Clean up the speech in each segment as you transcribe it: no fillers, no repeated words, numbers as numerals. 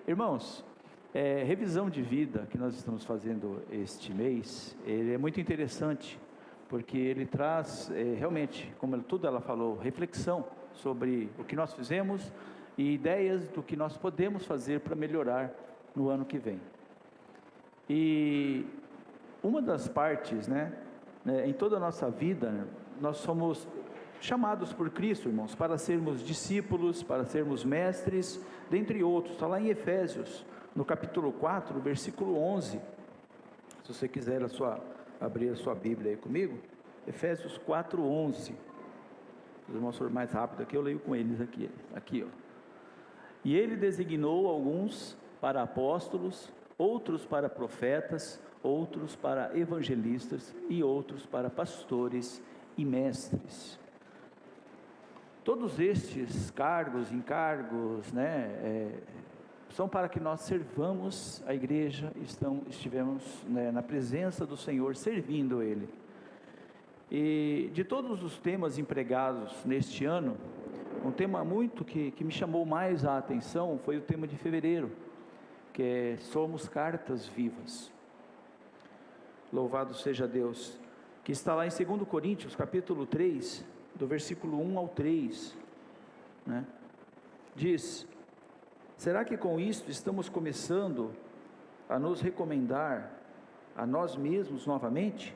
Irmãos, revisão de vida que nós estamos fazendo este mês, ele é muito interessante, porque ele traz realmente, como tudo ela falou, reflexão sobre o que nós fizemos e ideias do que nós podemos fazer para melhorar no ano que vem. E uma das partes, em toda a nossa vida, nós somos chamados por Cristo, irmãos, para sermos discípulos, para sermos mestres, dentre outros. Está lá em Efésios, no capítulo 4, versículo 11. Se você quiser abrir a sua Bíblia aí comigo, Efésios 4, 11. Os irmãos forem mais rápido aqui, eu leio com eles aqui, ó. E ele designou alguns para apóstolos, outros para profetas, outros para evangelistas e outros para pastores e mestres. Todos estes encargos, são para que nós servamos a igreja, estivemos na presença do Senhor, servindo Ele. E de todos os temas empregados neste ano, um tema muito que me chamou mais a atenção foi o tema de fevereiro, que é somos cartas vivas. Louvado seja Deus, que está lá em 2 Coríntios, capítulo 3, do versículo 1 ao 3, diz: será que com isto estamos começando a nos recomendar a nós mesmos novamente?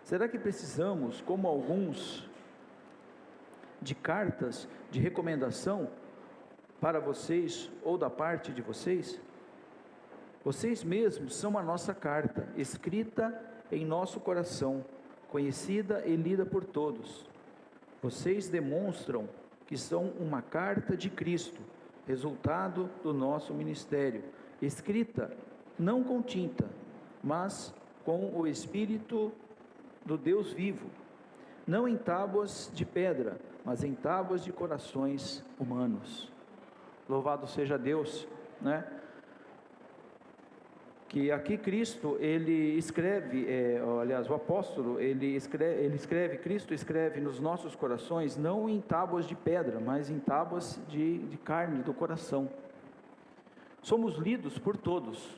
Será que precisamos, como alguns, de cartas de recomendação para vocês ou da parte de vocês? Vocês mesmos são a nossa carta, escrita em nosso coração, conhecida e lida por todos. Vocês demonstram que são uma carta de Cristo, resultado do nosso ministério, escrita não com tinta, mas com o Espírito do Deus vivo, não em tábuas de pedra, mas em tábuas de corações humanos. Louvado seja Deus, que aqui Cristo, ele escreve, o apóstolo, Cristo escreve nos nossos corações, não em tábuas de pedra, mas em tábuas de carne do coração. Somos lidos por todos,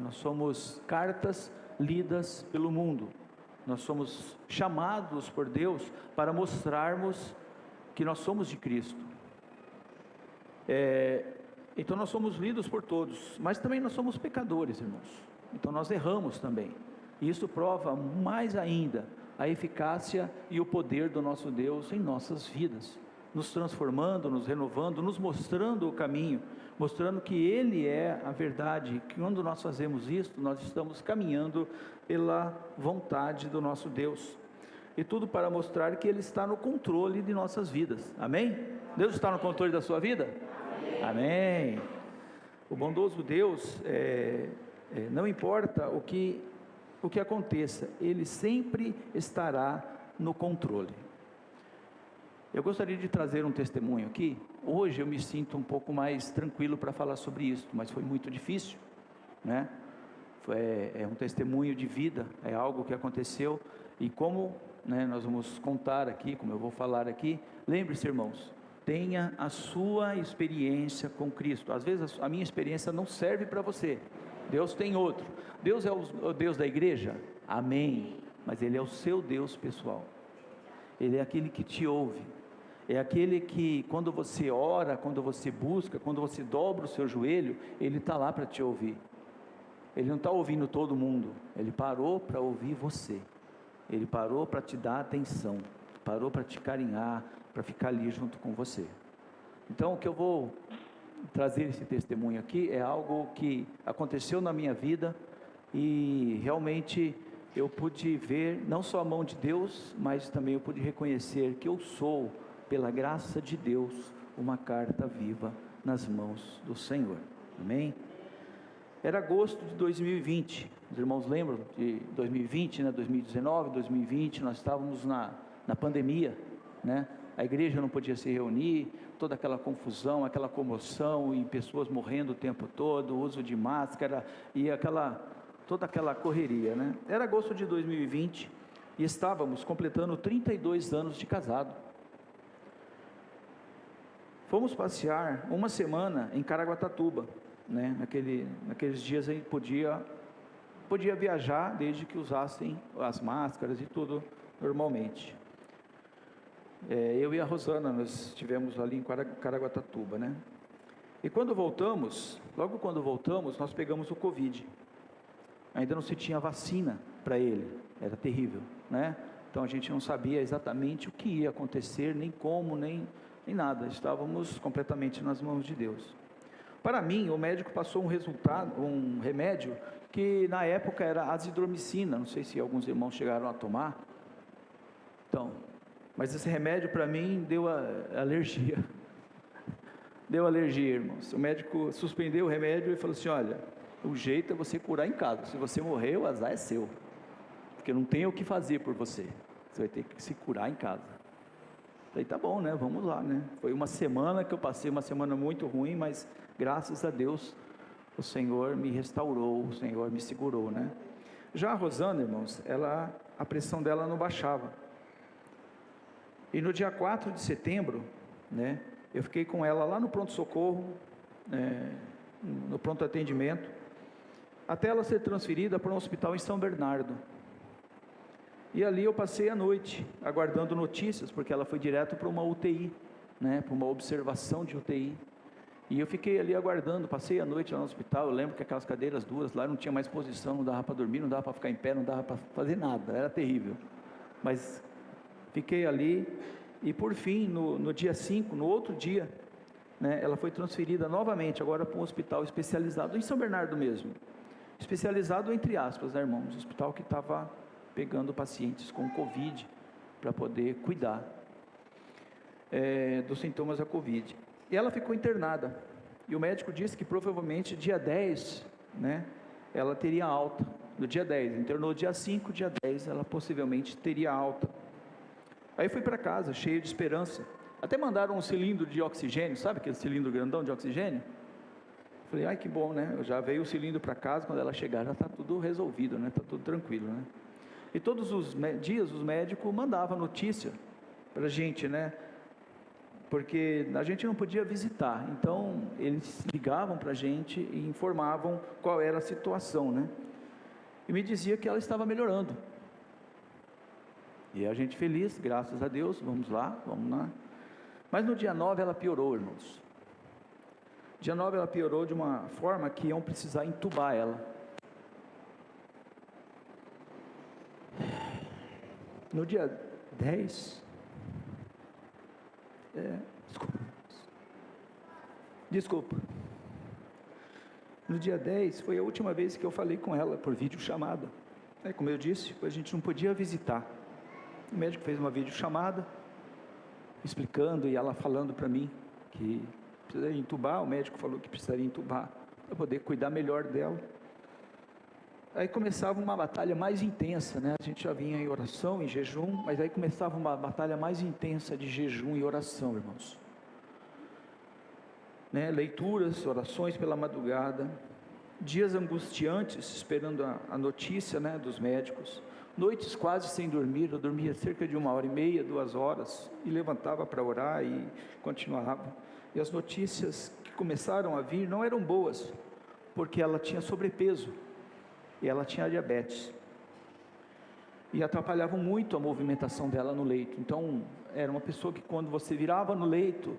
nós somos cartas lidas pelo mundo, nós somos chamados por Deus para mostrarmos que nós somos de Cristo. Então nós somos lidos por todos, mas também nós somos pecadores, irmãos, então nós erramos também, e isso prova mais ainda a eficácia e o poder do nosso Deus em nossas vidas, nos transformando, nos renovando, nos mostrando o caminho, mostrando que Ele é a verdade, que quando nós fazemos isso, nós estamos caminhando pela vontade do nosso Deus, e tudo para mostrar que Ele está no controle de nossas vidas, amém? Deus está no controle da sua vida? Amém. O bondoso Deus, não importa o que aconteça, Ele sempre estará no controle. Eu gostaria de trazer um testemunho aqui. Hoje eu me sinto um pouco mais tranquilo para falar sobre isso, mas foi muito difícil, É um testemunho de vida, é algo que aconteceu, e como nós vamos contar aqui, como eu vou falar aqui, lembre-se, irmãos, tenha a sua experiência com Cristo. Às vezes a minha experiência não serve para você, Deus tem outro. Deus é o Deus da igreja? Amém, mas Ele é o seu Deus pessoal, Ele é aquele que te ouve, é aquele que quando você ora, quando você busca, quando você dobra o seu joelho, Ele está lá para te ouvir. Ele não está ouvindo todo mundo, Ele parou para ouvir você, Ele parou para te dar atenção, parou para te carinhar, para ficar ali junto com você. Então o que eu vou trazer esse testemunho aqui é algo que aconteceu na minha vida, e realmente eu pude ver não só a mão de Deus, mas também eu pude reconhecer que eu sou, pela graça de Deus, uma carta viva nas mãos do Senhor, amém? Era agosto de 2020, os irmãos lembram de 2020, 2019, 2020, nós estávamos na pandemia, a igreja não podia se reunir, toda aquela confusão, aquela comoção, e pessoas morrendo o tempo todo, uso de máscara, e toda aquela correria, Era agosto de 2020, e estávamos completando 32 anos de casado. Fomos passear uma semana em Caraguatatuba, né? Naqueles dias a gente podia viajar desde que usassem as máscaras e tudo normalmente. Eu e a Rosana, nós estivemos ali em Caraguatatuba, né? E logo quando voltamos, nós pegamos o Covid. Ainda não se tinha vacina para ele, era terrível, né? Então a gente não sabia exatamente o que ia acontecer, nem como, nem nada. Estávamos completamente nas mãos de Deus. Para mim, o médico passou um remédio que na época era azidromicina, não sei se alguns irmãos chegaram a tomar. Então, mas esse remédio para mim deu alergia. Deu alergia, irmãos. O médico suspendeu o remédio e falou assim: olha, o jeito é você curar em casa. Se você morrer, o azar é seu, porque não tem o que fazer por você. Você vai ter que se curar em casa. Falei, tá bom, né? Vamos lá, né? Foi uma semana que eu passei, uma semana muito ruim, mas graças a Deus o Senhor me restaurou, o Senhor me segurou, né? Já a Rosana, irmãos, a pressão dela não baixava. E no dia 4 de setembro, né? Eu fiquei com ela lá no pronto-socorro, no pronto atendimento, até ela ser transferida para um hospital em São Bernardo. E ali eu passei a noite, aguardando notícias, porque ela foi direto para uma UTI, né, para uma observação de UTI. E eu fiquei ali aguardando, passei a noite lá no hospital. Eu lembro que aquelas cadeiras duras lá não tinha mais posição, não dava para dormir, não dava para ficar em pé, não dava para fazer nada, era terrível. Mas fiquei ali, e por fim, no dia 5, no outro dia, né, ela foi transferida novamente, agora para um hospital especializado, em São Bernardo mesmo. Especializado entre aspas, né, irmãos? Um hospital que estava pegando pacientes com Covid, para poder cuidar dos sintomas da Covid. E ela ficou internada, e o médico disse que provavelmente dia 10, né, ela teria alta. No dia 10, internou dia 5, dia 10 ela possivelmente teria alta. Aí fui para casa, cheio de esperança. Até mandaram um cilindro de oxigênio, sabe aquele cilindro grandão de oxigênio? Falei, ai que bom, né? Já veio o cilindro para casa, quando ela chegar já está tudo resolvido, né? Está tudo tranquilo, né? E todos os dias os médicos mandavam notícia para a gente, né? Porque a gente não podia visitar, então eles ligavam para a gente e informavam qual era a situação, né? E me dizia que ela estava melhorando. E a gente feliz, graças a Deus, vamos lá. Mas no dia 9 ela piorou, irmãos. Dia 9 ela piorou de uma forma que iam precisar entubar ela. No dia 10, desculpa. No dia 10 foi a última vez que eu falei com ela por videochamada. Como eu disse, a gente não podia visitar. O médico fez uma videochamada, explicando, e ela falando para mim que precisaria entubar. O médico falou que precisaria entubar para poder cuidar melhor dela. Aí começava uma batalha mais intensa, né? A gente já vinha em oração, em jejum, mas aí começava uma batalha mais intensa de jejum e oração, irmãos. Né? Leituras, orações pela madrugada, dias angustiantes, esperando a notícia, né, dos médicos, noites quase sem dormir. Eu dormia cerca de 1h30, 2 horas, e levantava para orar e continuava. E as notícias que começaram a vir não eram boas, porque ela tinha sobrepeso, e ela tinha diabetes, e atrapalhavam muito a movimentação dela no leito. Então, era uma pessoa que quando você virava no leito,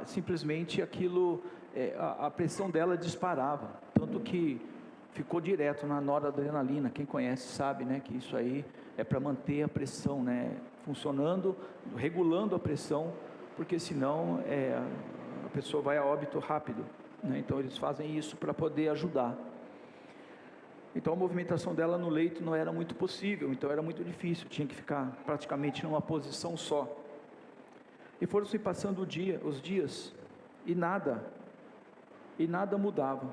simplesmente aquilo, a pressão dela disparava, tanto que ficou direto na noradrenalina. Quem conhece sabe, né, que isso aí é para manter a pressão, né, funcionando, regulando a pressão, porque senão a pessoa vai a óbito rápido, né? Então eles fazem isso para poder ajudar. Então a movimentação dela no leito não era muito possível, então era muito difícil, tinha que ficar praticamente numa posição só. E foram se passando os dias, e nada mudava.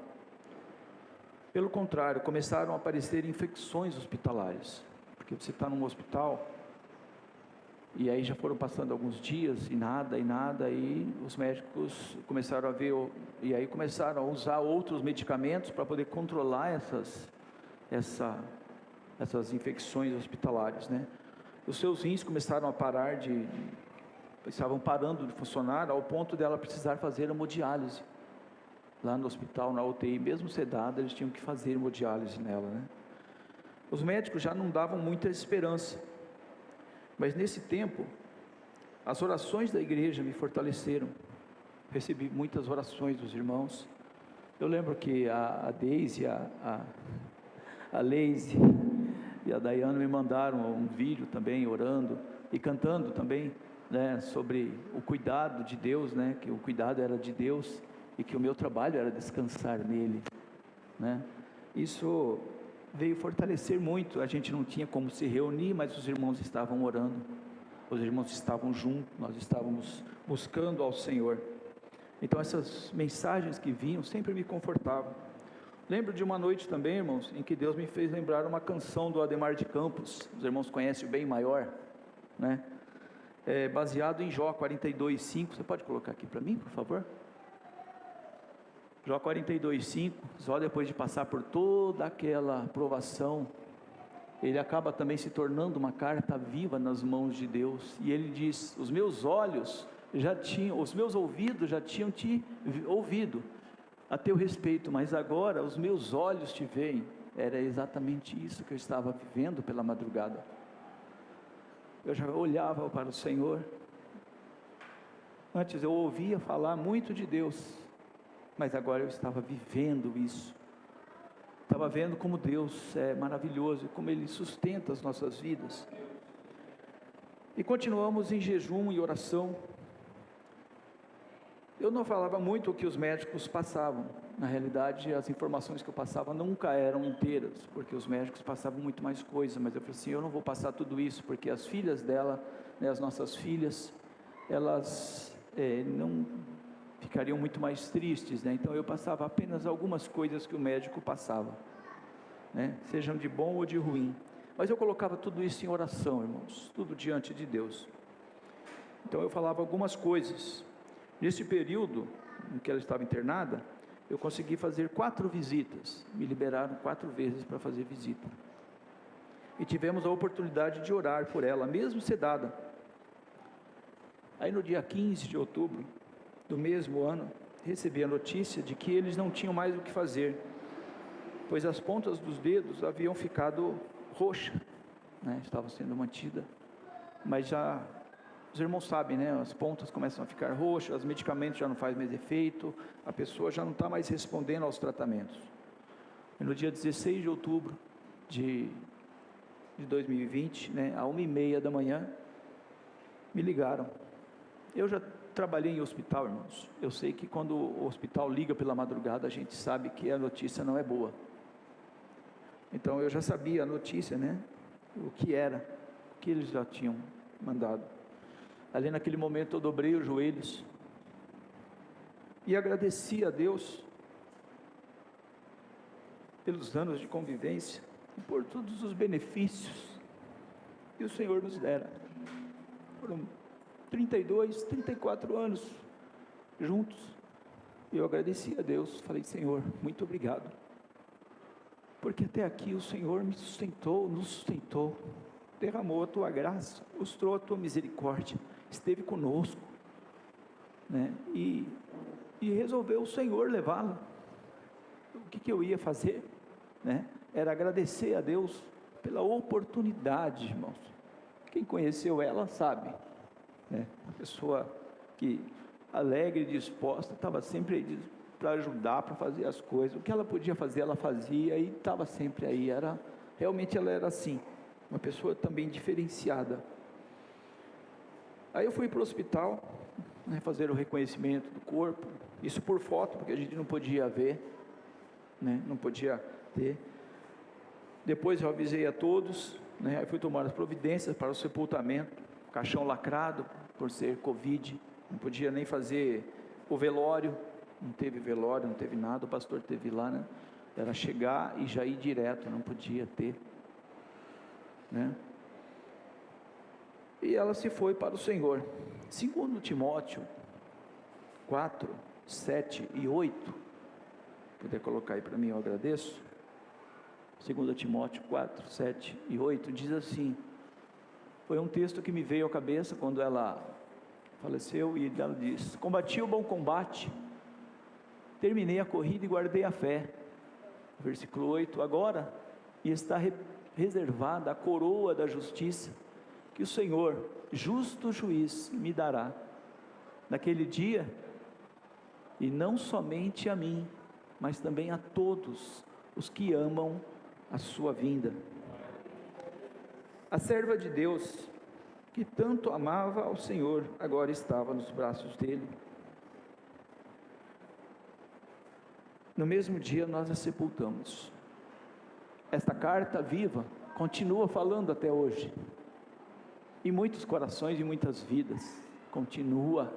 Pelo contrário, começaram a aparecer infecções hospitalares, porque você está num hospital, e aí já foram passando alguns dias, e nada, e os médicos começaram a ver, e aí começaram a usar outros medicamentos para poder controlar essas infecções hospitalares, né? Os seus rins começaram a parar estavam parando de funcionar ao ponto dela precisar fazer hemodiálise. Lá no hospital, na UTI, mesmo sedada, eles tinham que fazer hemodiálise nela, né? Os médicos já não davam muita esperança, mas nesse tempo, as orações da igreja me fortaleceram. Recebi muitas orações dos irmãos. Eu lembro que a Deise, a Leise e a Dayana me mandaram um vídeo também, orando e cantando também, né, sobre o cuidado de Deus, né, que o cuidado era de Deus e que o meu trabalho era descansar nele, né. Isso veio fortalecer muito. A gente não tinha como se reunir, mas os irmãos estavam orando, os irmãos estavam juntos, nós estávamos buscando ao Senhor. Então essas mensagens que vinham sempre me confortavam. Lembro de uma noite também, irmãos, em que Deus me fez lembrar uma canção do Ademar de Campos. Os irmãos conhecem o Bem Maior, né? Baseado em Jó 42:5. Você pode colocar aqui para mim, por favor? Jó 42:5. Só depois de passar por toda aquela provação, ele acaba também se tornando uma carta viva nas mãos de Deus. E ele diz: os meus olhos já tinham, os meus ouvidos já tinham te ouvido a teu respeito, mas agora os meus olhos te veem. Era exatamente isso que eu estava vivendo pela madrugada. Eu já olhava para o Senhor. Antes eu ouvia falar muito de Deus, mas agora eu estava vivendo isso. Estava vendo como Deus é maravilhoso, como Ele sustenta as nossas vidas. E continuamos em jejum e oração. Eu não falava muito o que os médicos passavam. Na realidade, as informações que eu passava nunca eram inteiras, porque os médicos passavam muito mais coisa. Mas eu falei assim, eu não vou passar tudo isso, porque as filhas dela, né, as nossas filhas, elas não ficariam muito mais tristes, né? Então eu passava apenas algumas coisas que o médico passava, né? Sejam de bom ou de ruim. Mas eu colocava tudo isso em oração, irmãos, tudo diante de Deus. Então eu falava algumas coisas. Nesse período em que ela estava internada, eu consegui fazer 4 visitas, me liberaram 4 vezes para fazer visita, e tivemos a oportunidade de orar por ela, mesmo sedada. Aí no dia 15 de outubro do mesmo ano, recebi a notícia de que eles não tinham mais o que fazer, pois as pontas dos dedos haviam ficado roxas, né? Estava sendo mantida, mas já... Os irmãos sabem, né? As pontas começam a ficar roxas, os medicamentos já não fazem mais efeito, a pessoa já não está mais respondendo aos tratamentos. E no dia 16 de outubro de 2020, né, à 1h30 da manhã, me ligaram. Eu já trabalhei em hospital, irmãos. Eu sei que quando o hospital liga pela madrugada, a gente sabe que a notícia não é boa. Então eu já sabia a notícia, né? O que era, o que eles já tinham mandado. Ali naquele momento eu dobrei os joelhos e agradeci a Deus pelos anos de convivência e por todos os benefícios que o Senhor nos dera. Foram 32, 34 anos juntos, e eu agradeci a Deus. Falei, Senhor, muito obrigado, porque até aqui o Senhor me sustentou, nos sustentou, derramou a tua graça, mostrou a tua misericórdia, esteve conosco, né? E resolveu o Senhor levá-la. O que eu ia fazer, né? Era agradecer a Deus pela oportunidade, irmãos. Quem conheceu ela sabe, né? Pessoa que alegre e disposta, estava sempre aí para ajudar, para fazer as coisas. O que ela podia fazer, ela fazia, e estava sempre aí. Realmente ela era assim, uma pessoa também diferenciada. Aí eu fui para o hospital, né, fazer o reconhecimento do corpo, isso por foto, porque a gente não podia ver, né, não podia ter. Depois eu avisei a todos, né, aí fui tomar as providências para o sepultamento, caixão lacrado, por ser Covid, não podia nem fazer o velório, não teve velório, não teve nada, o pastor teve lá, né, era chegar e já ir direto, não podia ter, né. E ela se foi para o Senhor. 2 Timóteo 4, 7 e 8, puder colocar aí para mim, eu agradeço. 2 Timóteo 4, 7 e 8, diz assim, foi um texto que me veio à cabeça quando ela faleceu, e ela diz: combati o bom combate, terminei a corrida e guardei a fé. Versículo 8: agora está reservada a coroa da justiça, que o Senhor, justo juiz, me dará naquele dia, e não somente a mim, mas também a todos os que amam a sua vinda. A serva de Deus, que tanto amava ao Senhor, agora estava nos braços dele. No mesmo dia nós a sepultamos. Esta carta viva continua falando até hoje, em muitos corações e muitas vidas, continua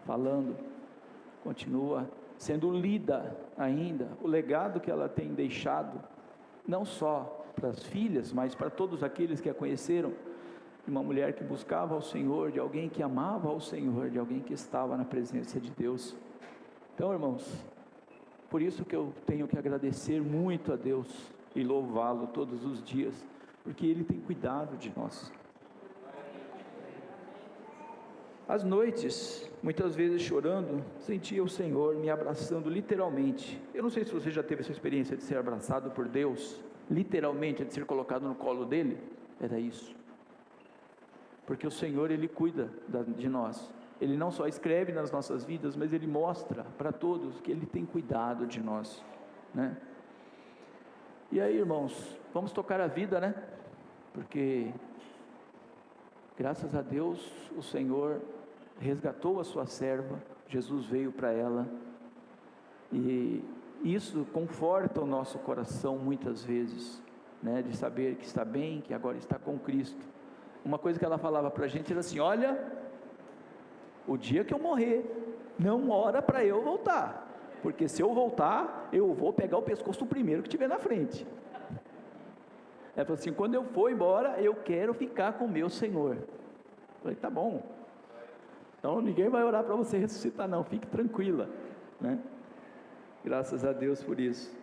falando, continua sendo lida ainda. O legado que ela tem deixado, não só para as filhas, mas para todos aqueles que a conheceram, de uma mulher que buscava ao Senhor, de alguém que amava ao Senhor, de alguém que estava na presença de Deus. Então, irmãos, por isso que eu tenho que agradecer muito a Deus e louvá-lo todos os dias, porque Ele tem cuidado de nós. Às noites, muitas vezes chorando, sentia o Senhor me abraçando literalmente. Eu não sei se você já teve essa experiência de ser abraçado por Deus, literalmente, de ser colocado no colo dele. Era isso, porque o Senhor, Ele cuida de nós. Ele não só escreve nas nossas vidas, mas Ele mostra para todos que Ele tem cuidado de nós, né? E aí, irmãos, vamos tocar a vida, né? Porque graças a Deus o Senhor resgatou a sua serva, Jesus veio para ela, e isso conforta o nosso coração muitas vezes, né? De saber que está bem, que agora está com Cristo. Uma coisa que ela falava para a gente era assim: olha, o dia que eu morrer, não ora para eu voltar, porque se eu voltar, eu vou pegar o pescoço do primeiro que estiver na frente. Ela falou assim: quando eu for embora, eu quero ficar com o meu Senhor. Eu falei: tá bom, então ninguém vai orar para você ressuscitar não, fique tranquila, né? Graças a Deus por isso.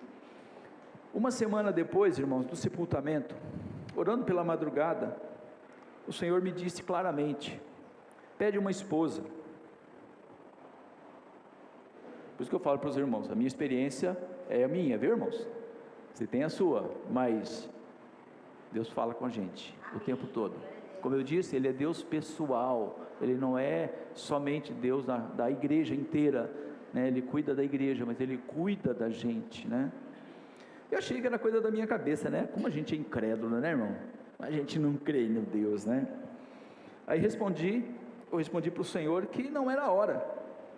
Uma semana depois, irmãos, do sepultamento, orando pela madrugada, o Senhor me disse claramente: pede uma esposa. Por isso que eu falo para os irmãos, a minha experiência é a minha, viu, irmãos? Você tem a sua, mas Deus fala com a gente o tempo todo. Como eu disse, Ele é Deus pessoal, Ele não é somente Deus da igreja inteira, né? Ele cuida da igreja, mas Ele cuida da gente, né? Eu achei que era coisa da minha cabeça, né? Como a gente é incrédulo, né, irmão? A gente não crê no Deus, né? Aí eu respondi para o Senhor que não era hora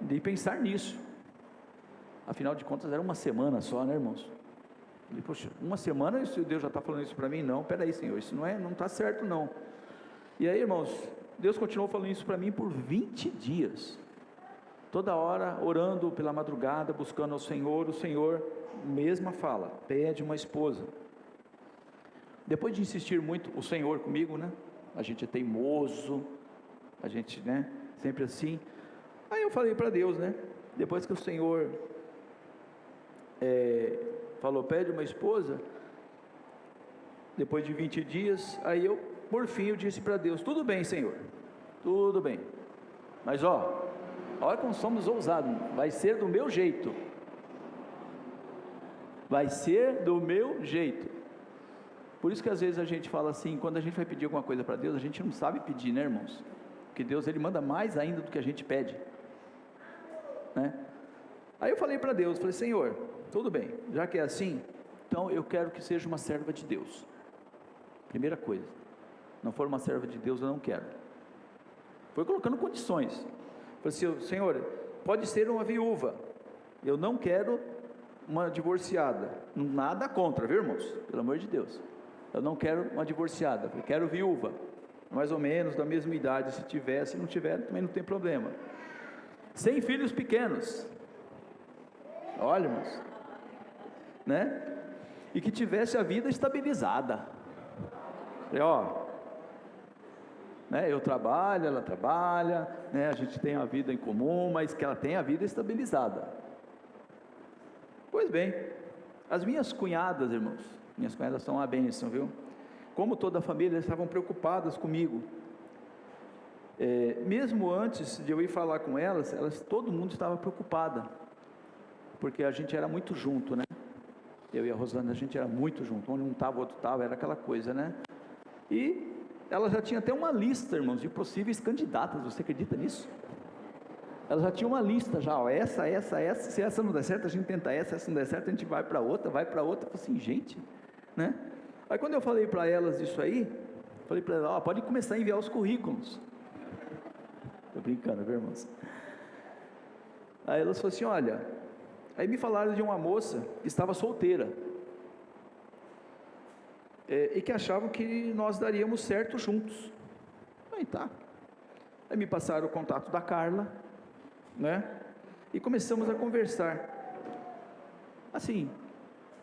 de pensar nisso. Afinal de contas era uma semana só, né, irmãos? Falei: poxa, uma semana e Deus já está falando isso para mim? Não, peraí, Senhor, isso não está certo não. E aí, irmãos, Deus continuou falando isso para mim por 20 dias, toda hora orando pela madrugada, buscando ao Senhor. O Senhor, mesma fala: pede uma esposa. Depois de insistir muito, o Senhor comigo, né? A gente é teimoso, a gente, né? Sempre assim. Aí eu falei para Deus, né? Depois que o Senhor falou: pede uma esposa, depois de 20 dias, aí eu, por fim, eu disse para Deus: tudo bem, Senhor, tudo bem, mas olha como somos ousados, vai ser do meu jeito, vai ser do meu jeito. Por isso que às vezes a gente fala assim, quando a gente vai pedir alguma coisa para Deus, a gente não sabe pedir, né, irmãos? Porque Deus, Ele manda mais ainda do que a gente pede, né? Aí eu falei para Deus, falei: Senhor, tudo bem, já que é assim, então eu quero que seja uma serva de Deus. Primeira coisa, não for uma serva de Deus, eu não quero. Foi colocando condições. Falei assim: Senhor, pode ser uma viúva, eu não quero uma divorciada. Nada contra, viu, irmãos? Pelo amor de Deus, eu não quero uma divorciada, eu quero viúva, mais ou menos da mesma idade, se tiver, se não tiver, também não tem problema. Sem filhos pequenos, olha, irmãos, né? E que tivesse a vida estabilizada. Né? Eu trabalho, ela trabalha, né? A gente tem a vida em comum, mas que ela tenha a vida estabilizada. Pois bem, as minhas cunhadas, irmãos, minhas cunhadas são uma bênção, viu? Como toda a família, eles estavam preocupadas comigo. Mesmo antes de eu ir falar com elas, todo mundo estava preocupada, porque a gente era muito junto, né? Eu e a Rosana, a gente era muito junto, onde um estava, o outro estava, era aquela coisa, né? E ela já tinha até uma lista, irmãos, de possíveis candidatas, você acredita nisso? Ela já tinha uma lista, já, ó, essa, se essa não der certo, a gente tenta essa não der certo, a gente vai para outra, eu falei assim, gente, né? Aí quando eu falei para elas isso aí, falei para elas, ó, pode começar a enviar os currículos. Tô brincando, viu, irmãos? Aí elas falaram assim, olha, aí me falaram de uma moça que estava solteira, e que achavam que nós daríamos certo juntos. Aí tá. Aí me passaram o contato da Carla, né? E começamos a conversar, assim,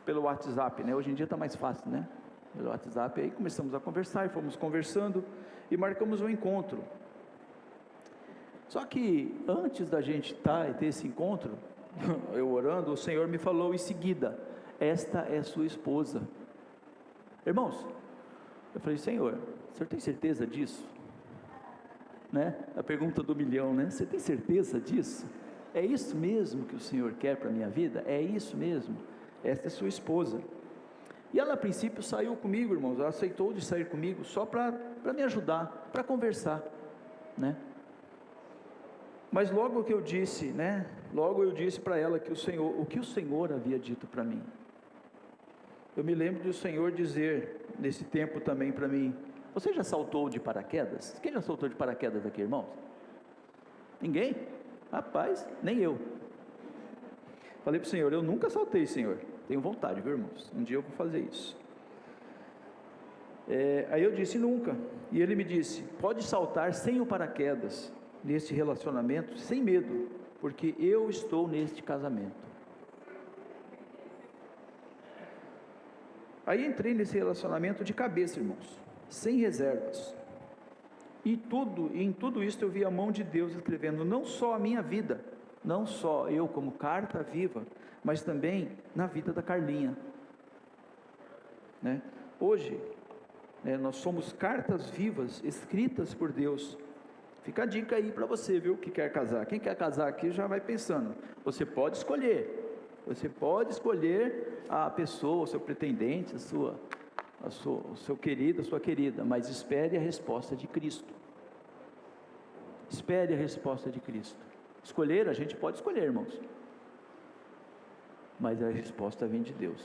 pelo WhatsApp, né? Hoje em dia está mais fácil, né? Pelo WhatsApp, aí começamos a conversar, e fomos conversando, e marcamos um encontro. Só que, antes da gente ter esse encontro, eu orando, o Senhor me falou em seguida, esta é sua esposa. Irmãos, eu falei, Senhor, o Senhor tem certeza disso? Né? A pergunta do milhão, né? Você tem certeza disso? É isso mesmo que o Senhor quer para a minha vida? É isso mesmo? Esta é sua esposa. E ela a princípio saiu comigo, irmãos, ela aceitou de sair comigo só para me ajudar, para conversar, né? Mas logo que eu disse, né? Logo eu disse para ela que o que o Senhor havia dito para mim. Eu me lembro do Senhor dizer, nesse tempo também para mim, você já saltou de paraquedas? Quem já saltou de paraquedas aqui, irmãos? Ninguém? Rapaz, nem eu. Falei para o Senhor, eu nunca saltei, Senhor. Tenho vontade, viu, irmãos? Um dia eu vou fazer isso. Aí eu disse, nunca. E ele me disse, pode saltar sem o paraquedas, neste relacionamento, sem medo, porque eu estou neste casamento. Aí entrei nesse relacionamento de cabeça, irmãos, sem reservas, e em tudo isso eu vi a mão de Deus escrevendo, não só a minha vida, não só eu como carta viva, mas também na vida da Carlinha, né? Hoje, né, nós somos cartas vivas, escritas por Deus. Fica a dica aí para você, viu, que quer casar. Quem quer casar aqui já vai pensando, você pode escolher a pessoa, o seu pretendente, o seu querido, a sua querida, mas espere a resposta de Cristo. Espere a resposta de Cristo. Escolher, a gente pode escolher, irmãos, mas a resposta vem de Deus.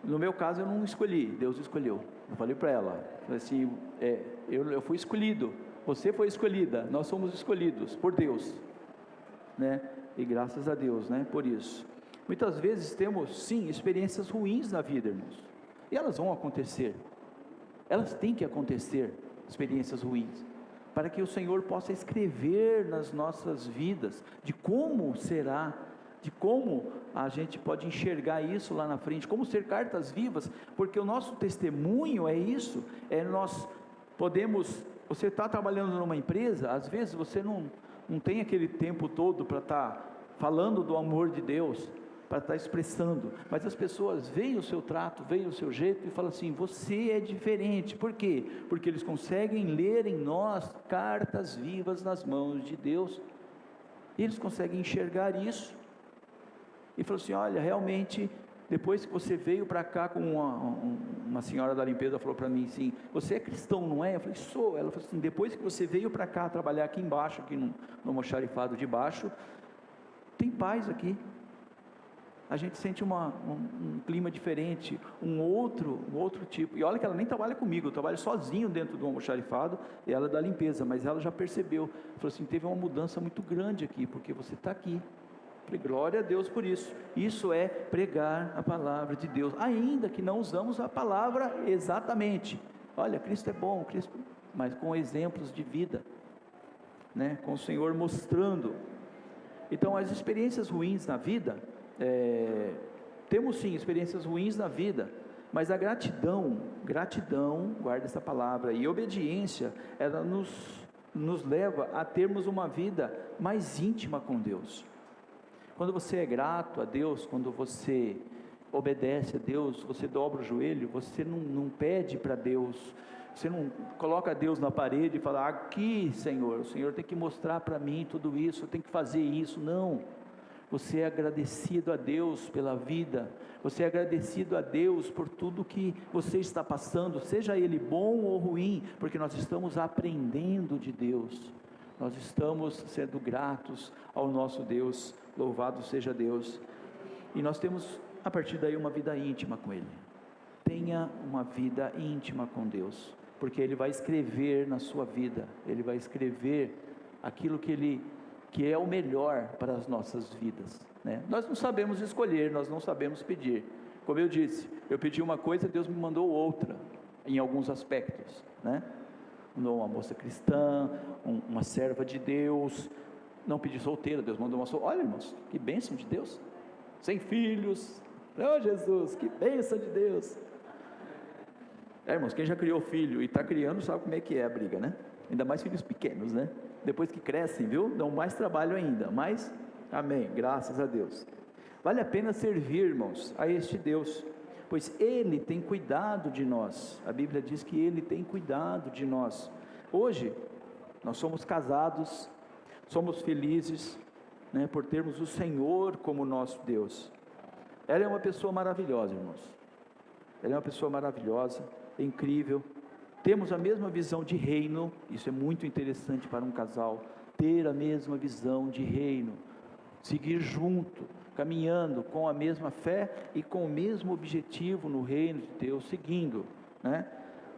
No meu caso eu não escolhi, Deus escolheu. Eu falei para ela, assim, eu fui escolhido, você foi escolhida, nós somos escolhidos por Deus, né? E graças a Deus, né, por isso. Muitas vezes temos, sim, experiências ruins na vida, irmãos, e elas vão acontecer, elas têm que acontecer, experiências ruins, para que o Senhor possa escrever nas nossas vidas, de como será, de como a gente pode enxergar isso lá na frente, como ser cartas vivas, porque o nosso testemunho é isso, nós podemos, você está trabalhando numa empresa, às vezes você não tem aquele tempo todo para estar falando do amor de Deus, para estar expressando, mas as pessoas veem o seu trato, veem o seu jeito e falam assim, você é diferente. Por quê? Porque eles conseguem ler em nós cartas vivas nas mãos de Deus, e eles conseguem enxergar isso, e falam assim, olha, realmente, depois que você veio para cá, com uma senhora da limpeza falou para mim assim, você é cristão, não é? Eu falei, sou. Ela falou assim, depois que você veio para cá, trabalhar aqui embaixo, aqui no almoxarifado de baixo, tem paz aqui, a gente sente um clima diferente, um outro tipo, e olha que ela nem trabalha comigo, eu trabalho sozinho dentro do almoxarifado, e ela é da limpeza, mas ela já percebeu, falou assim, teve uma mudança muito grande aqui, porque você está aqui. Falei, glória a Deus por isso. Isso é pregar a palavra de Deus, ainda que não usamos a palavra exatamente. Olha, Cristo é bom, mas com exemplos de vida, né? Com o Senhor mostrando. Então, as experiências ruins na vida, temos sim experiências ruins na vida, mas a gratidão, guarda essa palavra, e obediência, ela nos leva a termos uma vida mais íntima com Deus. Quando você é grato a Deus, quando você obedece a Deus, você dobra o joelho, você não pede para Deus Você não coloca Deus na parede e fala: aqui, Senhor, o Senhor tem que mostrar para mim tudo isso, eu tenho que fazer isso. Não. Você é agradecido a Deus pela vida, você é agradecido a Deus por tudo que você está passando, seja ele bom ou ruim, porque nós estamos aprendendo de Deus, nós estamos sendo gratos ao nosso Deus, louvado seja Deus. E nós temos a partir daí uma vida íntima com Ele. Tenha uma vida íntima com Deus, porque Ele vai escrever na sua vida, Ele vai escrever aquilo que é o melhor para as nossas vidas, né? Nós não sabemos escolher, nós não sabemos pedir. Como eu disse, eu pedi uma coisa, Deus me mandou outra, em alguns aspectos, né? Mandou uma moça cristã, uma serva de Deus. Não pedi solteira, Deus mandou uma solteira. Olha, irmãos, que bênção de Deus, sem filhos. Oh Jesus, que bênção de Deus. Irmãos, quem já criou filho e está criando sabe como é que é a briga, né? Ainda mais filhos pequenos, né? Depois que crescem, viu? Dão mais trabalho ainda, mas, amém, graças a Deus. Vale a pena servir, irmãos, a este Deus, pois Ele tem cuidado de nós. A Bíblia diz que Ele tem cuidado de nós. Hoje, nós somos casados, somos felizes, né, por termos o Senhor como nosso Deus. Ela é uma pessoa maravilhosa, irmãos. Ela é uma pessoa maravilhosa, incrível. Temos a mesma visão de reino, isso é muito interessante para um casal, ter a mesma visão de reino, seguir junto, caminhando com a mesma fé e com o mesmo objetivo no reino de Deus, seguindo, né?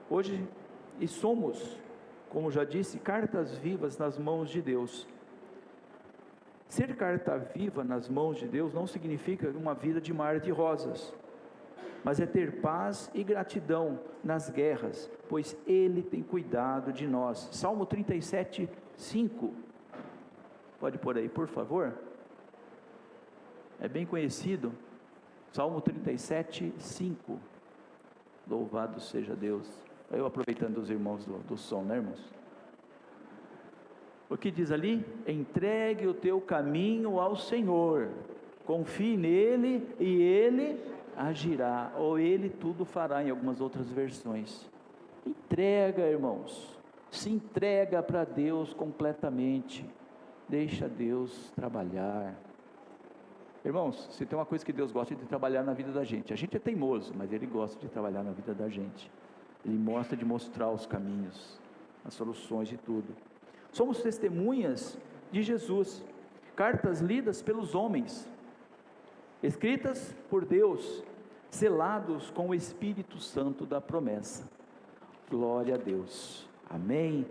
Hoje, e somos, como já disse, cartas vivas nas mãos de Deus. Ser carta viva nas mãos de Deus não significa uma vida de mar de rosas, mas é ter paz e gratidão nas guerras, pois Ele tem cuidado de nós. Salmo 37, 5, pode pôr aí por favor, é bem conhecido, Salmo 37, 5, louvado seja Deus. Eu aproveitando os irmãos do som, né, irmãos? O que diz ali? Entregue o teu caminho ao Senhor, confie nele e Ele agirá, ou Ele tudo fará, em algumas outras versões. Entrega, irmãos, se entrega para Deus completamente, deixa Deus trabalhar. Irmãos, se tem uma coisa que Deus gosta de trabalhar na vida da gente, a gente é teimoso, mas Ele gosta de trabalhar na vida da gente, Ele gosta de mostrar os caminhos, as soluções de tudo. Somos testemunhas de Jesus, cartas lidas pelos homens, escritas por Deus, selados com o Espírito Santo da promessa. Glória a Deus, amém.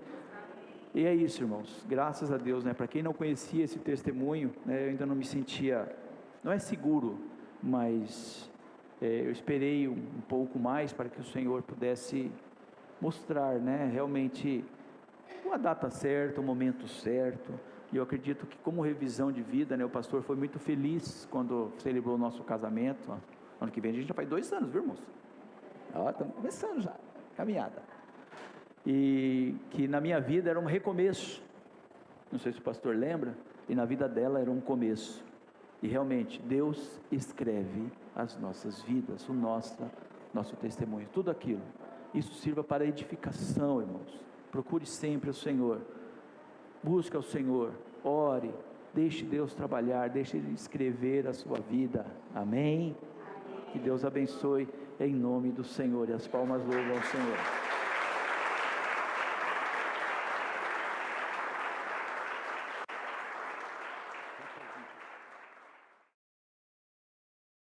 E é isso, irmãos, graças a Deus, né? Para quem não conhecia esse testemunho, né, eu ainda não me sentia, não é seguro, mas eu esperei um pouco mais para que o Senhor pudesse mostrar, né, realmente uma data certa, um momento certo. E eu acredito que, como revisão de vida, né, o pastor foi muito feliz quando celebrou o nosso casamento. Ano que vem a gente já faz 2 anos, viu, irmãos? Estamos começando já, caminhada. E que na minha vida era um recomeço, não sei se o pastor lembra, e na vida dela era um começo. E realmente Deus escreve as nossas vidas, o nosso testemunho, tudo aquilo. Isso sirva para edificação, irmãos. Procure sempre o Senhor, busque ao Senhor, ore, deixe Deus trabalhar, deixe Ele escrever a sua vida, amém? Que Deus abençoe em nome do Senhor, e as palmas louvam ao Senhor.